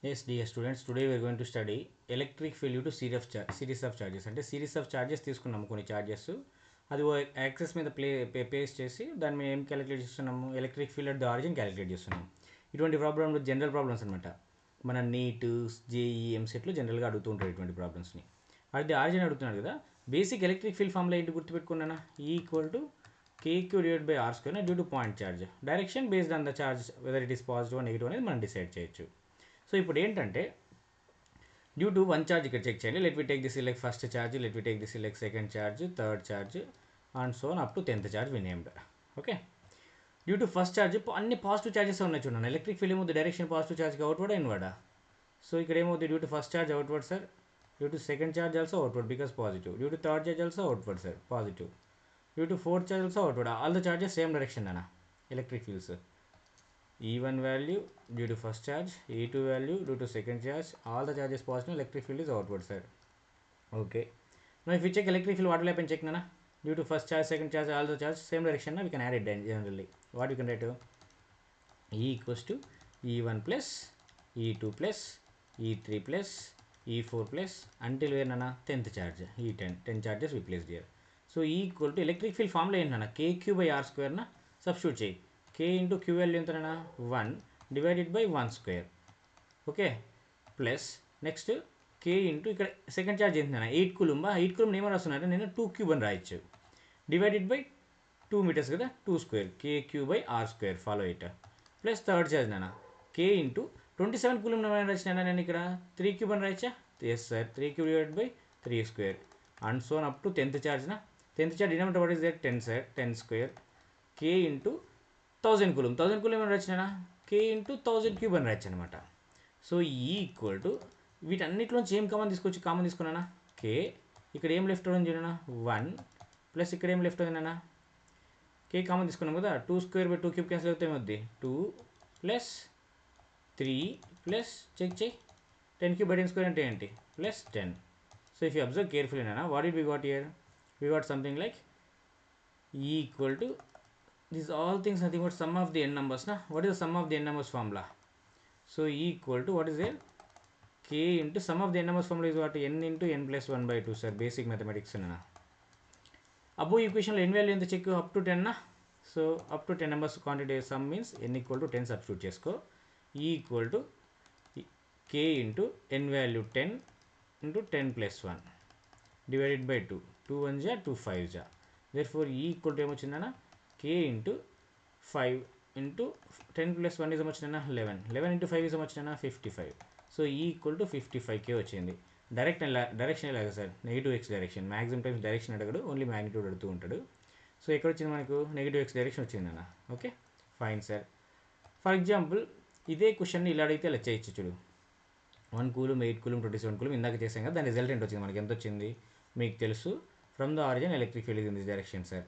Yes, dear students, today we are going to study electric field due to series of charges. అంటే series of charges తీసుకున్నాము కొన్ని charges అది access మీద face చేసి దాన్ని మేము ఏం క్యాలిక్యులేట్ చేస్తున్నాము electric field at the origin calculate చేస్తున్నాము. ఇటువంటి ప్రాబ్లమ్లు జనరల్ ప్రాబ్లమ్స్ అనమాట. మన నీట్ జేఈ ఎంసెట్లు జనరల్గా అడుగుతూ ఉంటారు ఇటువంటి ప్రాబ్లమ్స్ని. అది ఆరిజిన్ అడుగుతున్నాడు కదా. బేసిక్ ఎలక్ట్రిక్ ఫీల్డ్ ఫార్ములా ఏంటి గుర్తుపెట్టుకున్నానా, equal to KQ divide by R square due to point charge. Direction based on the charge whether it is positive negative అనేది మనం డిసైడ్ చేయొచ్చు. సో ఇప్పుడు ఏంటంటే డ్యూ టు వన్ ఛార్జ్ ఇక్కడ check చేయండి. Let we take this like first charge, let we take this like second charge, third charge and so up to 10th charge we named. Okay, due to first charge అన్ని positive charges ఉన్నాయి చూడండి. Electric field ఏమవుతుంది, direction positive ఛార్జ్కి outward ఇన్వర్డా. So ఇక్కడ ఏమవుతుంది, due to first charge outward sir, due to second charge also outward because positive, due to third charge also outward sir positive, due to fourth charge also outward. All the charges same direction అన్న electric fields. E1 value due to first charge, E2 value due to second charge, all the charges positive, electric field is outward side. Okay, now if we check electric field, what will happen, check nana, due to first charge, second charge, all the charge same direction na, we can add it generally. What you can write to E equals to E1 plus E2 plus E3 plus E4 plus until where nana 10th charge, E10 charges we placed here. So E equal to electric field formula ఏంటి nana, KQ by R square na substitute చేయి. K into Q value ఎంతనా 1 divided by 1 square. Okay, plus next K into ఇక్కడ second charge ఎంతనా 8 కూలుంబా. 8 coulomb ఏమో రాస్తున్నారంటే నేను 2 cube అని రాయొచ్చు. Divided by 2 meters కదా, 2 square KQ by R square follow it. Plus third charge నానా K ఇంటూ 27 కూలుంబ్ ఏమైనా రాసినా నేను ఇక్కడ 3 క్యూబ్ అని రాయచ్చా. Yes sir, 3 cube divide by 3 square and so up to 10th ఛార్జ్నా. 10th charge denominator what is that 10 sir, 10 square K into 1000 coulomb. 1000 coulomb ఏమైనా రాసినా K ఇంటూ 1000 క్యూబ్ అని రాయచ్చు అనమాట. సో ఈ ఈక్వల్ టు వీటన్నిటిలోంచి ఏం కామన్ తీసుకోవచ్చు, కామన్ తీసుకున్నానా K, ఇక్కడ ఏం లెఫ్ట్ అవుతుంది చూడనా 1 ప్లస్ ఇక్కడ ఏం లెఫ్ట్ అవుతుందన్నా K కామన్ తీసుకున్నాం కదా. 2 స్క్వేర్ బై 2 క్యూబ్ క్యాన్సిల్ అవుతే ఏమవుద్ది 2 plus 3 plus check 10 cube by 10 square అంటే ఏంటి plus 10. So if you observe carefully నానా, what did we got here, we got something like equal to these all things nothing but sum of the n numbers na. What is the sum of the n numbers formula? So E equal to what is there, K into sum of the n numbers formula is what, n into n plus 1 by 2 sir, basic mathematics na. Above equation lo n value enta check up to 10 na. So up to 10 numbers quantity sum means n equal to 10 substitute chesko. E equal to K into n value 10 into 10 plus 1 divided by 2, 2 1 ja 2 5 ja, therefore E equal to emochindana K into 5 into 10 plus 1 is how much nana 11, 11 into 5 is how much nana 55. So E equal to 55K వచ్చింది. Direction ఎలాగా sir, negative X direction. Maximum times direction అడగడు, only magnitude అడుగుతూ ఉంటాడు. So ఎక్కడ వచ్చింది మనకు negative X direction వచ్చింది అన్న. Okay fine sir. For example ఇదే క్వశ్చన్ని ఇలా అడిగితే ఇలా చేయొచ్చు చూడు. 1 కూలుంబ్ 8 కూలుంబ్ 27 కూలుంబ్ ఇందాక చేసాం కదా, దాని రిజల్టెంట్ వచ్చింది మనకి. ఎంత వచ్చింది మీకు తెలుసు, from the origin electric field in this direction sir.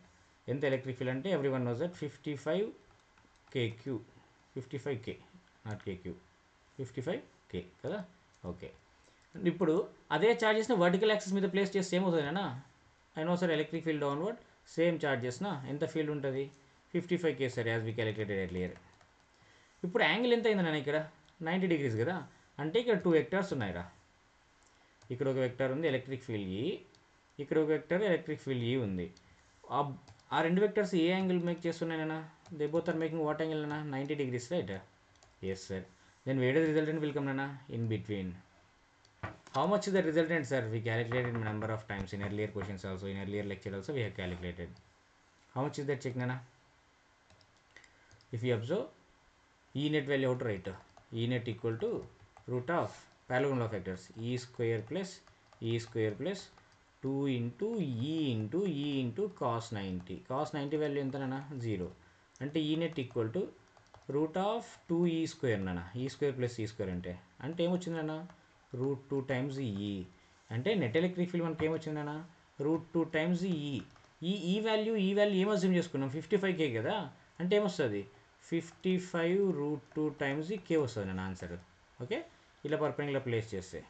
ఎంత ఎలక్ట్రిక్ ఫీల్డ్ అంటే everyone knows that 55KQ, 55K not KQ, 55K కదా. ఓకే, ఇప్పుడు అదే ఛార్జెస్ని వర్టికల్ యాక్సిస్ మీద ప్లేస్ చేస్తే ఏమవుతుందన్నా, I know sir electric field downward same ఛార్జెస్నా ఎంత ఫీల్డ్ ఉంటుంది 55K sir as we calculated earlier. ఇప్పుడు యాంగిల్ ఎంత అయిందన్నా ఇక్కడ 90 degrees కదా, అంటే ఇక్కడ 2 వెక్టర్స్ ఉన్నాయిరా. ఇక్కడ ఒక వెక్టర్ ఉంది ఎలక్ట్రిక్ ఫీల్డ్ E, ఇక్కడ ఒక వెక్టర్ ఎలక్ట్రిక్ ఫీల్డ్ E ఉంది. ఆ రెండు వెక్టర్స్ ఏ యాంగిల్ మేక్ చేస్తున్నాయినా, they both are making what angle అన్నా 90 degrees right. Yes sir, then where is resultant will come అన్నా in between. How much is the resultant sir, we calculated number of times in earlier questions also, in earlier lecture also we have calculated. How much is that check నన్నా. If you observe E net value out right, E net equal to root of parallel of vectors ఈ square plus 2 into ఈ into cos 90. Cos 90 value ఎంతనా 0, అంటే ఈ net equal to root of 2E square నానా, ఈ square plus ఈ square అంటే ఏమొచ్చిందన్నా route 2 times ఈ. అంటే నెట్ ఎలక్ట్రిక్ ఫీల్డ్ మనకి ఏమొచ్చిందన్నా రూట్ 2 టైమ్స్ ఈ వాల్యూ ఏం అజ్యూమ్ చేసుకున్నాం 55K కదా, అంటే ఏమొస్తుంది 55 రూట్ 2 టైమ్స్ K వస్తుంది నా ఆన్సర్. ఓకే, ఇలా పర్పెండిక్యులర్ ప్లేస్ చేస్తే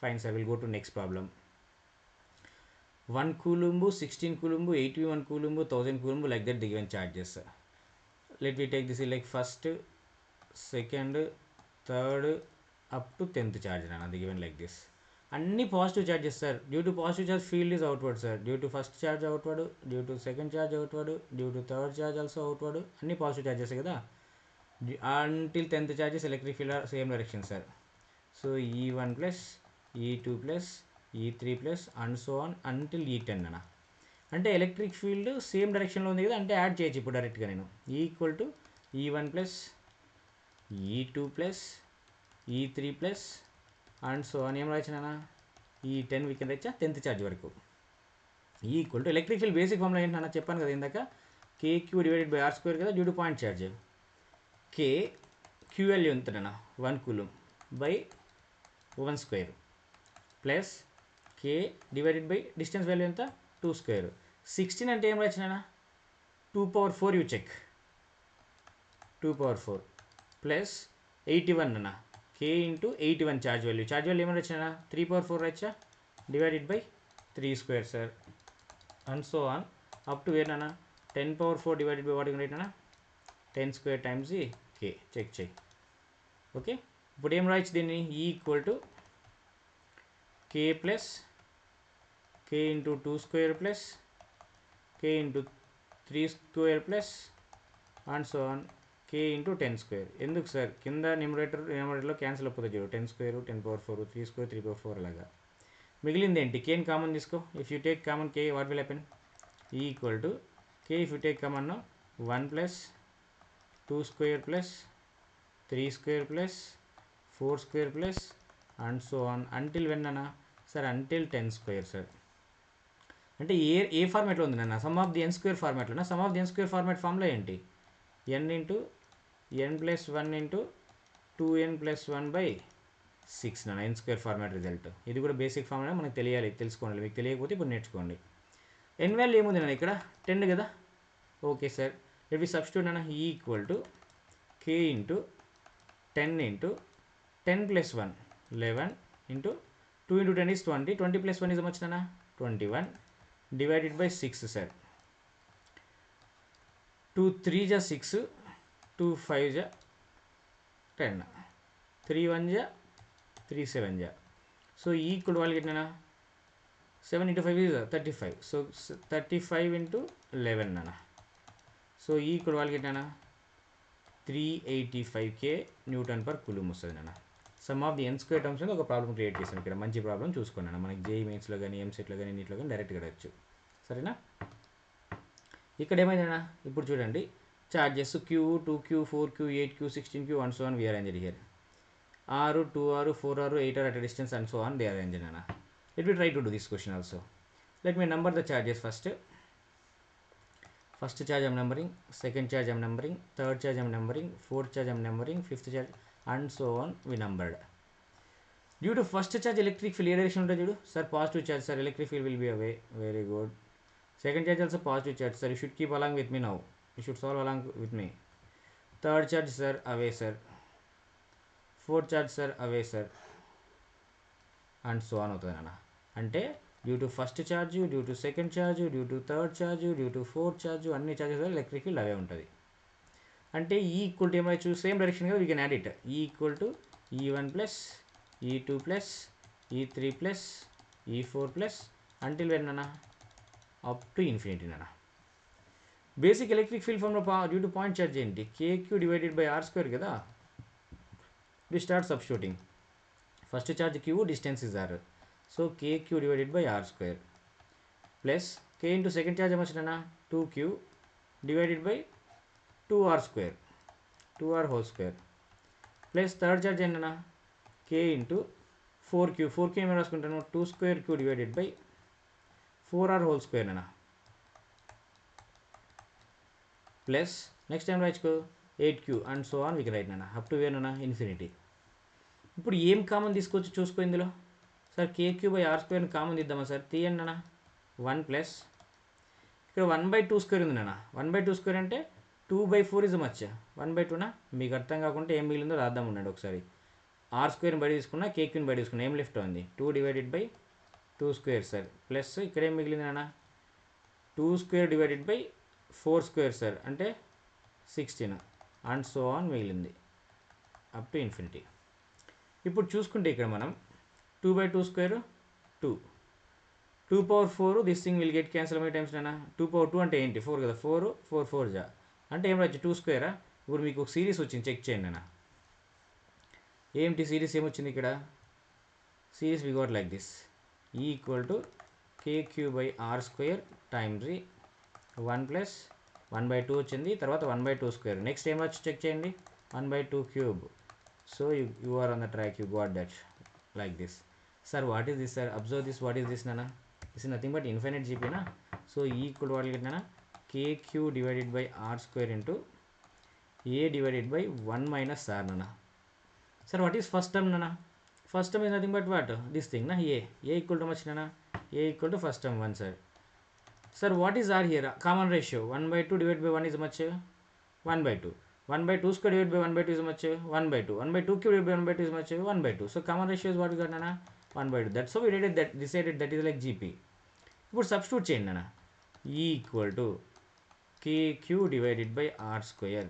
fine sir. Will go to next problem. 1 coulomb 16 coulomb 81 coulomb 1000 coulomb like that the given charges. Let me take this like first, second, third, up to 10th charge అది given like this. అన్ని positive charges sir. Due to positive charge field is outward sir. Due to first charge outward, due to second charge outward, due to third charge also outward, అన్ని positive charges కదా. until 10th charges electric field are same direction sir. So E1 plus E2 plus E3 plus and so on until E10 అన్న. అంటే electric field same డైరెక్షన్లో ఉంది కదా, అంటే add చేయొచ్చు ఇప్పుడు డైరెక్ట్గా నేను. Equal to E1 plus E2 plus E3 plus and so అని ఏం రాయొచ్చునా, E10 వీకెన్ రాయొచ్చా 10th ఛార్జ్ వరకు. Equal to electric field basic formula ఏంటన్నా చెప్పాను కదా ఇందాక, KQ divided by R square కదా due to point charge. K QL ఎంతనా 1 coulomb by 1 square plus K divided by distance value ఎంత 2 స్క్వేర్. 16 అంటే ఏం రాయొచ్చునా 2^4 యూ చెక్ 2^4 ప్లస్ 81 అన్న K ఇంటూ 81 ఛార్జ్ వాల్యూ ఏమైనా వచ్చినా 3^4 రాయొచ్చా divided by 3 square sir and so on up to where అన్న 10^4 divided by what రేట్నా 10 స్క్వేర్ టైమ్స్ K చెక్ చేయి. ఓకే, ఇప్పుడు ఏం రాయొచ్చు దీన్ని equal to K plus K into 2 square plus K into 3 square plus and so on K into 10 square. ఎందుకు sir కింద న్యూమరేటర్లో క్యాన్సిల్ అయిపోతుంది చూడు, 10 స్క్వేర్ 10^4 3 స్క్వేర్ 3/4 అలాగా. మిగిలింది ఏంటి, Kని కామన్ తీసుకో. If you take common K what will happen equal to K if you take common 1 plus 2 square plus 3 square plus 4 square plus and so on until when అన్న sir until 10 square sir. అంటే ఏ ఫార్మాట్లో ఉంది నాన్న, sum of the n square ఫార్మాట్లోనా. Sum of the n square format ఫామ్లో ఏంటి n into n plus 1 into 2n plus 1 by 6 నాన్న ఎన్ స్క్వేర్ ఫార్మాట్ రిజల్ట్. ఇది కూడా బేసిక్ ఫార్ములా మనకు తెలుసుకోండి, మీకు తెలియకపోతే ఇప్పుడు నేర్చుకోండి. ఎన్ వాల్యూ ఏముంది నాన్న ఇక్కడ 10 కదా. Okay sir, it we substitute అన్న equal to K into 10 into 10 plus 1 11 into 2 into 10 is 20, 20 plus 1 is much నాన్న 21 డివైడెడ్ బై 6 సార్. 2 3 जा 6, 2 5 जा 10, 3 1 जा 3 7 जा. సో ఈక్వల్ వాళ్ళకి ఎట్లా 7 ఇంటూ 5 is 35, సో 35 ఇంటూ 11 అన్న. సో ఈక్వల్ వాళ్ళకి ఎట్లా 385 K న్యూటన్ పర్ కూలుమ్ వస్తుంది నాన్న. Sum of the n square terms అనేది ఒక ప్రాబ్లం క్రియేట్ చేశాను ఇక్కడ, మంచి ప్రాబ్లం చూసుకున్నాను. మనకి JEE మెయిన్స్లో కానీ ఎంసెట్లో కానీ నీటిలో కానీ డైరెక్ట్గా అడగచ్చు. సరేనా, ఇక్కడ ఏమైందన్నా ఇప్పుడు చూడండి charges Q 2Q 4Q 8Q 16Q and so on we arranged here. 6 2R 4R 8R at a distance and so on they arranged nana. Let me try to do this question also. Let me number the charges first. First charge I am numbering, second charge I am numbering, third charge I am numbering, fourth charge I am numbering, fifth charge and so on we numbered. Due to first charge electric field direction unta sir positive charge sir electric field will be away. Very good. Second charge also positive charge sir, you should keep along with me now, you should solve along with me. Third charge sir away sir, fourth charge sir away sir and so on అవుతుంది అన్న. అంటే due to first charge, due to second charge, due to third charge, due to fourth charge, అన్ని charges electric field అవే ఉంటుంది. అంటే ఈ equal to ఏమైనా same direction కదా, we can add it. ఈ equal to E1 plus E2 plus E3 plus E4 plus until when అన్న up to infinity అన్న. Basic electric field formula due to point charge ఏంటి, KQ divided by R square కదా. We start substituting. First charge Q, distance is R, so KQ divided by R square plus K into second charge ఏమొచ్చిందన్నా 2Q divided by 2R square 2R whole square plus third charge ఏంటన్నా K into 4Q ఏమైనా రాసుకుంటాను 2 square Q divided by 4R whole square అన్న plus next time రాయించుకో 8Q and so on we can write అన్న up to where అన్న infinity. ఇప్పుడు ఏం common తీసుకొచ్చి చూసుకో ఇందులో సార్ KQ బై R స్క్వేర్ని కామన్ తీద్దామా సార్, తీయండి అన్న 1 ప్లస్ ఇక్కడ 1/2 స్క్వేర్ ఉంది అన్న. 1/2 స్క్వేర్ అంటే 2/4 ఇస్ మచ్ 1/2నా. మీకు అర్థం కాకుంటే ఏం మిగిలిందో రాద్దాం ఉండండి ఒకసారి. R స్క్వేర్ని బయట తీసుకున్నా, KQని బయట తీసుకున్నా, ఏం లెఫ్ట్ ఉంది 2 divided by 2 square sir plus ఇక్కడ ఏం మిగిలింది అన్న 2 square divided by 4 square sir అంటే 16 అండ్ సో ఆన్ మిగిలింది అప్ టు ఇన్ఫినిటీ. ఇప్పుడు చూసుకుంటే ఇక్కడ మనం 2/2 square 2, 2/4 this thing will get cancel my times నాన్న. 2/2 అంటే ఏంటి 4 కదా, 4 జా అంటే ఏం రావచ్చు 2 స్క్వేరా. ఇప్పుడు మీకు ఒక సిరీస్ వచ్చింది, చెక్ చేయండి నాన్న. ఏంటి సిరీస్ ఏమొచ్చింది ఇక్కడ, series we got like this, E equal to KQ/R² times 1 plus 1/2 వచ్చింది, తర్వాత 1/2 స్క్వేర్. నెక్స్ట్ ఏం వచ్చి చెక్ చేయండి 1/2 cube. So you are on the track, you got that like this. Sir what is this sir, observe this, what is this నాన్న, this is nothing but infinite జీపీనా. So equal what get నాన్న KQ/R² into A/1 minus R నాన్న. Sir what is first term నాన్న, first term is nothing but what, this thing na, a equal to much nana, a equal to first term 1 sir. Sir what is R here, common ratio 1/2 divided by 1 is much 1/2, 1/2 square divided by 1/2 is much 1/2, 1/2 cube divided by 1/2 is much 1/2. So common ratio is what we got nana, 1/2. That's how we decided that is like GP. ఇప్పుడు substitute చేయండి నాన్న, ఈ equal to KQ divided by R²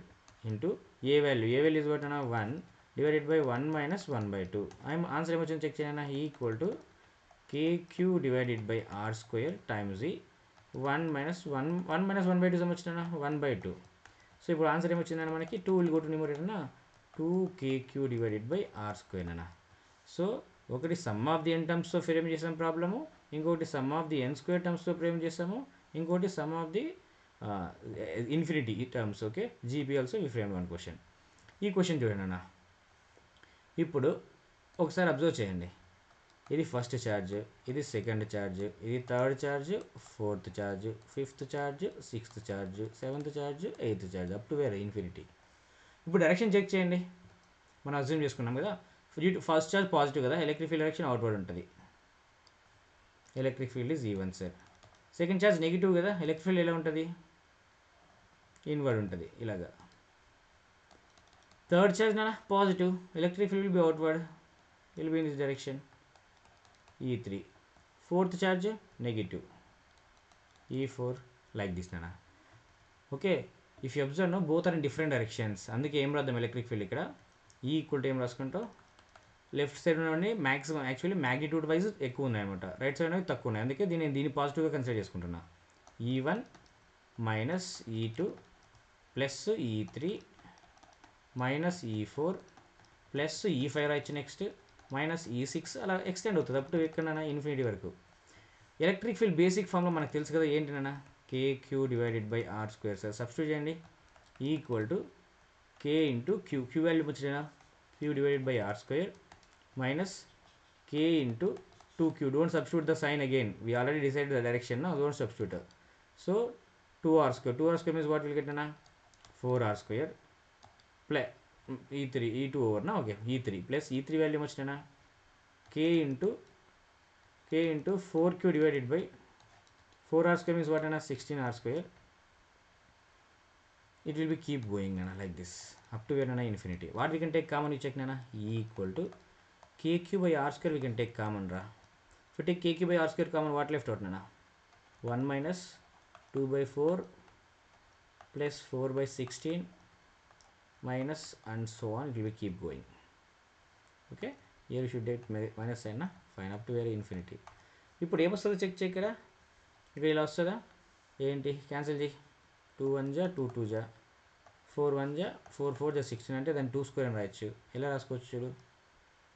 into A value is what అన్న 1 divided by 1 minus 1/2. Answer ఏమొచ్చింది check చేయండి, equal to KQ divided by R² times 1 minus 1/2 ఏమొచ్చిందన్న 1/2. So ఇప్పుడు answer ఏమొచ్చిందన్న మనకి 2 will go to numerator అన్న 2KQ divided by R² అన్న. So ఒకటి sum of the n టర్మ్స్తో frame చేసాం ప్రాబ్లము, ఇంకొకటి sum of the n square టర్మ్స్తో ఫ్రేమ్ చేసాము, ఇంకోటి sum of the infinity terms. Okay, GP also ఈ ఫ్రేమ్ వన్ క్వశ్చన్. ఈ క్వశ్చన్ చూడండి అన్న, ఇప్పుడు ఒకసారి అబ్జర్వ్ చేయండి, ఇది ఫస్ట్ ఛార్జ్, ఇది సెకండ్ ఛార్జ్, ఇది third charge, fourth charge, fifth charge, sixth charge, seventh charge, eighth charge, up to వేరే ఇన్ఫినిటీ. ఇప్పుడు డైరెక్షన్ చెక్ చేయండి, మనం అజ్యూమ్ చేసుకున్నాం కదా, ఫస్ట్ ఛార్జ్ పాజిటివ్ కదా, ఎలక్ట్రిక్ ఫీల్డ్ డైరెక్షన్ అవుట్వర్డ్ ఉంటుంది, electric field is even sir. Second charge negative కదా, electric field ఎలా ఉంటుంది, ఇన్వర్డ్ ఉంటుంది ఇలాగా. థర్డ్ ఛార్జ్ నా positive, electric field will be outward, will be in this direction E3. Fourth charge negative, E4 like this నానా. Okay, if you observe no both are in different directions, అందుకే ఏం రాద్దాం electric field ఇక్కడ ఈ equal to ఏం రాసుకుంటాం, left side ఉన్నవన్నీ maximum actually magnitude wise ఎక్కువ ఉన్నాయి అనమాట, రైట్ సైడ్ అనేవి తక్కువ ఉన్నాయి, అందుకే దీన్ని పాజిటివ్గా కన్సిడర్ చేసుకుంటున్నా. E1 minus E2 plus E3 minus E4 plus E5 రాయొచ్చు, నెక్స్ట్ మైనస్ E6 అలా ఎక్స్టెండ్ అవుతుంది అప్ టు ఎక్కడైనా ఇన్ఫినిటీ వరకు. ఎలక్ట్రిక్ ఫీల్డ్ బేసిక్ ఫామ్లో మనకు తెలుసు కదా ఏంటినా, KQ divided by R² sir. Substitute చేయండి, equal to K into Q value వచ్చినా Q divided by R² minus K into 2Q. Don't substitute the sign again, we already decide the direction, don't substitute. So 2R² means what will get అన్నా 4R² plus E2 over నా. Okay, E3 plus E3 value వచ్చినా K into 4Q divided by 4R² means what అన్నా 16R². it will be keep going nana like this up to where nana infinity. What we can take common, you check nana, equal to KQ by R² we can take common ra. If you take KQ by R² common, what left out nana, 1 minus 2/4 plus 4/16 minus and so on, it will be keep going. Okay, here you should take minus sign na, fine, up to where infinity. ఇప్పుడు ఏమొస్తుందో check చేయకరా, ఇక్కడ ఇలా వస్తుందా ఏంటి, cancel చేయి, 2 1 జా 2 2 జా 4 1 జా 4 4 జా 16 అంటే దాన్ని 2 స్క్వేర్ అని రాయొచ్చు. ఎలా రాసుకోవచ్చు చూడు,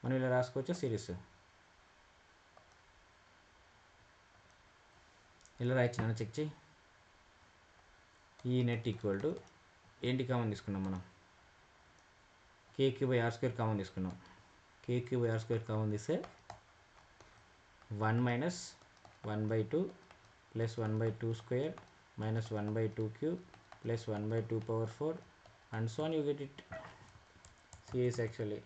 మనం ఇలా రాసుకోవచ్చు సిరీస్, ఇలా రాయొచ్చు నన్ను చెక్ చేయి. ఈ నెట్ ఈక్వల్ టు ఏంటి కామన్ తీసుకున్నాం మనం, KQ by R² కామన్ తీసుకున్నాం. KQ by R² కామన్ తీస్తే 1 minus 1/2 plus 1/2 square minus 1/2 cube plus 1/2 power 4 and so on, you get it. Series actually.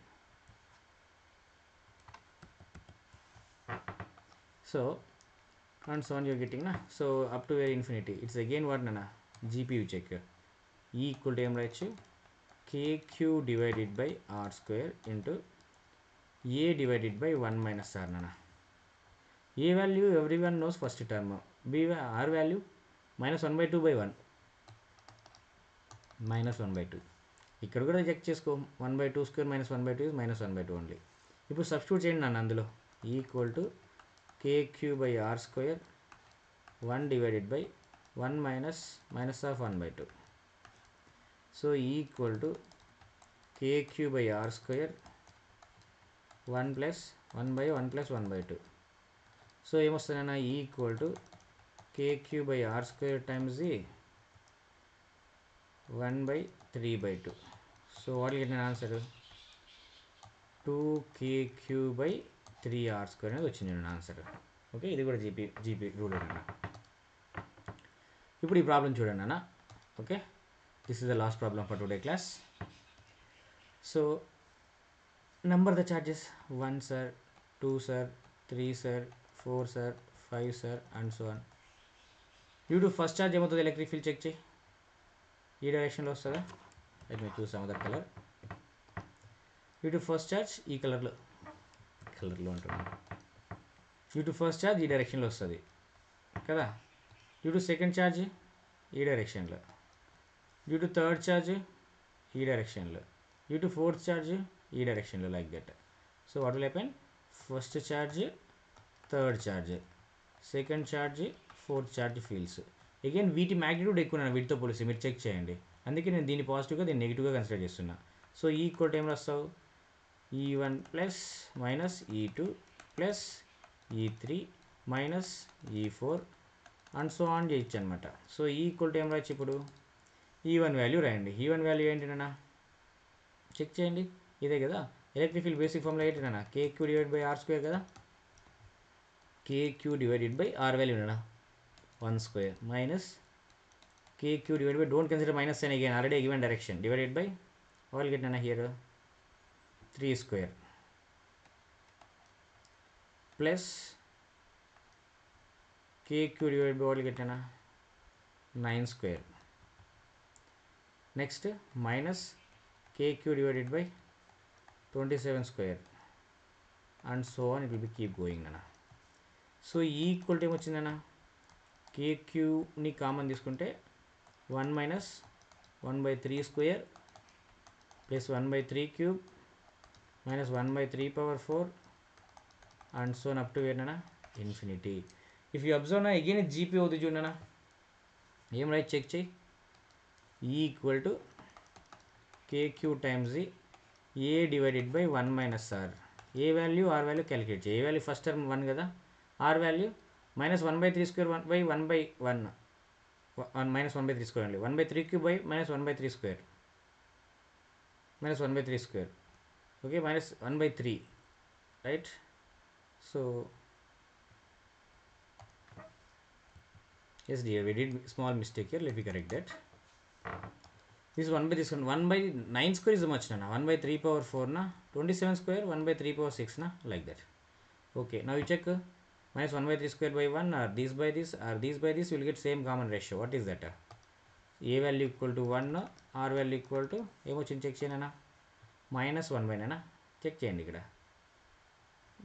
So and so on you're getting na. So up to where infinity, it's again what nana, GPU check. E equal to m right, KQ divided by R² into A divided by 1 minus R nana. A value everyone knows first term, R value minus 1/2 by 1 minus 1/2. ఇక్కడ కూడా check చేసుకో, 1/2 square minus 1/2 is minus 1/2 only. ఇప్పుడు substitute చేయండి నన్ను అందులో equal to KQ/R², 1 divided by 1 minus of 1/2. So equal to KQ/R², 1 plus 1/1 plus 1/2. So ఏమొస్తుందన్నా equal to KQ/R² times the 1/3/2. So what get నేను answer 2KQ/3R² అనేది వచ్చింది నేను ఆన్సర్. ఓకే, ఇది కూడా జీపీ రూల్ అన్న. ఇప్పుడు ఈ ప్రాబ్లం చూడండి అన్న. Okay, this is the last problem for today class. So number the charges 1 sir, 2 sir, 3 sir, 4 sir, 5 sir and so on. Due to first charge ఏమవుతుంది ఎలక్ట్రిక్ ఫీల్డ్ చెక్ చేయి, ఈ డైరెక్షన్లో వస్తుందా? Let me choose other colour. Due to first charge ఈ కలర్లో అంటున్నాను. Due to first charge ఈ డైరెక్షన్లో వస్తుంది కదా. డ్యూ టు సెకండ్ ఛార్జ్ ఈ డైరెక్షన్లో, డ్యూ టు థర్డ్ ఛార్జ్ ఈ డైరెక్షన్లో, డ్యూ టు ఫోర్త్ ఛార్జ్ ఈ డైరెక్షన్లో, like that. So what will happen, first charge, third charge, second charge, fourth charge fields. Again వీటి మ్యాగ్నిట్యూడ్ ఎక్కువ, వీటితో పోలిస్తే మీరు చెక్ చేయండి. అందుకే నేను దీన్ని పాజిటివ్గా దీన్ని నెగిటివ్గా కన్సిడర్ చేస్తున్నా. సో ఈక్వల్ టైంలో వస్తావు E1 plus minus E2 plus E3 minus E4 and so on చేయొచ్చు అనమాట. సో ఈక్వల్ టైంలో వచ్చి ఇప్పుడు E1 వాల్యూ రాయండి. E1 వాల్యూ ఏంటినా చెక్ చేయండి, ఇదే కదా ఎలక్ట్రిక్ ఫీల్డ్ బేసిక్ ఫార్ములా ఏంటినా KQ/R² కదా. KQ/R value 1² minus KQ divided by, don't consider minus sign again, already given direction, divided by, what will get here 3² plus KQ divided by, what will get 9². Next minus KQ divided by 27² and so on, it will be keep going nana. So equal to ఏమొచ్చిందన్నా, KQని common తీసుకుంటే 1 minus 1/3² plus 1/3³ minus 1/3⁴ and so on up to where infinity. If you observe now again GP అవుతుంది చూడనా, ఏం right check చేయి. Equal to KQ times A divided by 1 minus R. A value R value calculate చేయి. A value first term 1 కదా, R value minus 1/3² by 1/1 minus 1/3² only, 1/3³ by minus 1/3², minus 1/3², okay, minus 1/3, right? So yes dear, we did small mistake here, let me correct that. This 1/9² is much na, 1/3⁴ na, 27² 1/3⁴ na, like that. Okay, now you check minus 1/3² by 1 or this by this or this by this, will get same common ratio. What is that? A value equal to 1, R value equal to ఏమొచ్చింది check చేయనా, -1/9 check చేయండి. ఇక్కడ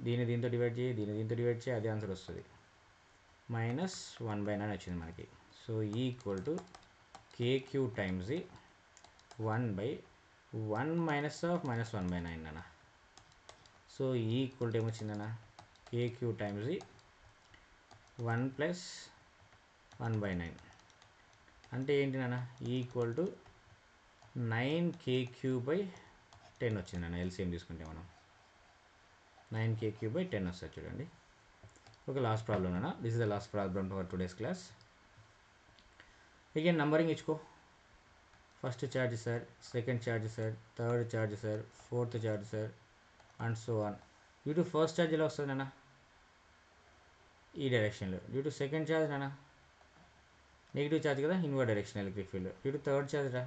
దీన్ని దీంతో divide చేయి, దీన్ని దీంతో divide చేయి, అదే ఆన్సర్ వస్తుంది. -1/9 వచ్చింది మనకి. So equal to KQ times 1/1 minus of -1/9 అన్న. సో ఈక్వల్ టు ఏమొచ్చిందన్న, KQ టైమ్స్ 1 plus 1/9 అంటే ఏంటి నాన్న, ఈక్వల్ టు 9KQ/10 వచ్చిందన్న. ఎల్సిఎం తీసుకుంటే మనం 9KQ/10 వస్తుంది చూడండి. ఓకే, లాస్ట్ ప్రాబ్లం అన్న. This is the last problem for today's class. Again numbering ఇచ్చుకో. First charge sir, second charge sir, third charge sir, fourth charge sir and so on. Due to first charge ఎలా వస్తుంది నాన్న, ఈ డైరెక్షన్లో. Due to second charge నాన్న negative charge కదా, inward direction electric field. Due to third charge రా,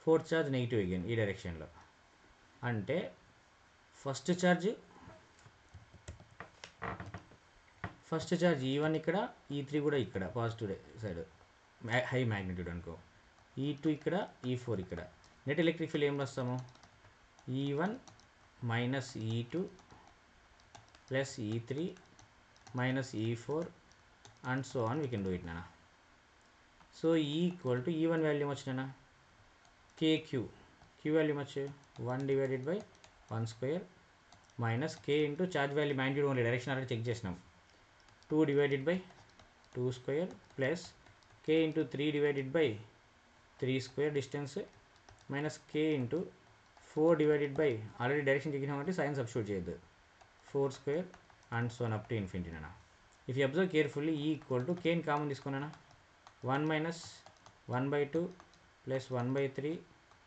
fourth charge negative again ఈ డైరెక్షన్లో. అంటే ఫస్ట్ ఛార్జ్ E1 ఇక్కడ, E3 కూడా ఇక్కడ పాజిటివ్ సైడ్ హై మ్యాగ్నిట్యూడ్ అనుకో, E2 ఇక్కడ, E4 ఇక్కడ. నెట్ ఎలక్ట్రిక్ ఫీల్డ్ ఏం రాస్తాము, E1 minus E2 plus E3 minus E4 and so on, we can do it nana. So equal to E1 value much nana, KQ, Q value much 1 divided by 1² minus K into charge value magnitude only direction already check చేసినాం 2 divided by 2 square plus K into 3 divided by 3 square distance minus K into 4 divided by already direction చెక్కినాం కాబట్టి sign substitute చేయొద్దు 4 square and so up to infinity నాన్న. If you observe carefully E equal to కేని common తీసుకున్నానా 1 మైనస్ 1/2 plus 1/3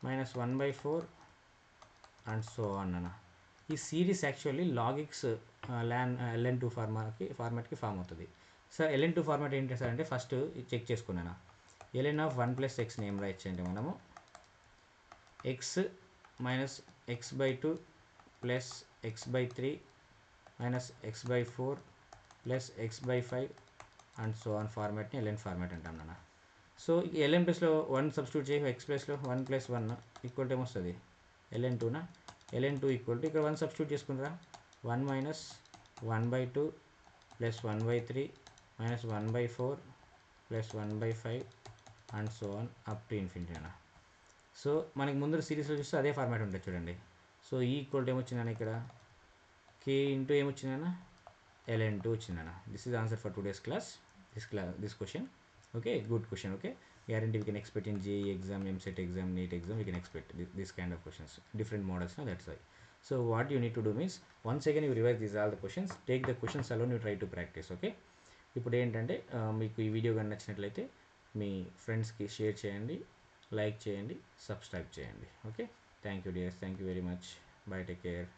minus 1/4 and so అన్న. ఈ series actually logics LN2 ఫార్మాట్కి ఫామ్ అవుతుంది. సార్ LN2 ఫార్మాట్ ఏంటి సార్ అంటే ఫస్ట్ చెక్ చేసుకున్నాను. ln ఆఫ్ 1 ప్లస్ ఎక్స్ని ఏం రాయొచ్చు అంటే మనము x minus x/2 plus x/3 minus x/4 plus x/5 and so on ఫార్మాట్ని LN ఫార్మాట్ అంటాం నాన్న. సో LN ప్లస్లో 1 సబ్స్టిట్యూట్ చేసి x ప్లస్లో 1 ప్లస్ 1 ఈక్వల్ టు ఏమొస్తుంది LN2 LN2 ఈక్వల్ టు ఇక్కడ 1 సబ్స్టిట్యూట్ చేసుకుంటారా 1 మైనస్ 1/2 plus 1/3 minus 1/4 plus 1/5 and so on up to infinity అన్న. సో మనకి ముందర సిరీస్లో చూస్తే అదే ఫార్మాట్ ఉంటుంది చూడండి. సో ఈ ఈక్వల్ టు ఏమొచ్చిందన్న ఇక్కడ కే ఇంటూ ఏమొచ్చిందన్న LN2 వచ్చిందన్న. This is answer for today's class this question. Okay, good question. Okay, guarantee we can expect in JEE exam, MCET exam, NEET exam, we can expect this kind of questions, different models, no? That's why. So what you need to do means once again you revise these all the questions, take the questions alone, you try to practice. Okay, ఇప్పుడు ఏంటంటే మీకు ఈ video కానీ నచ్చినట్లయితే మీ ఫ్రెండ్స్కి share చేయండి, like చేయండి, subscribe చేయండి. Okay, thank you dears, thank you very much, bye, take care.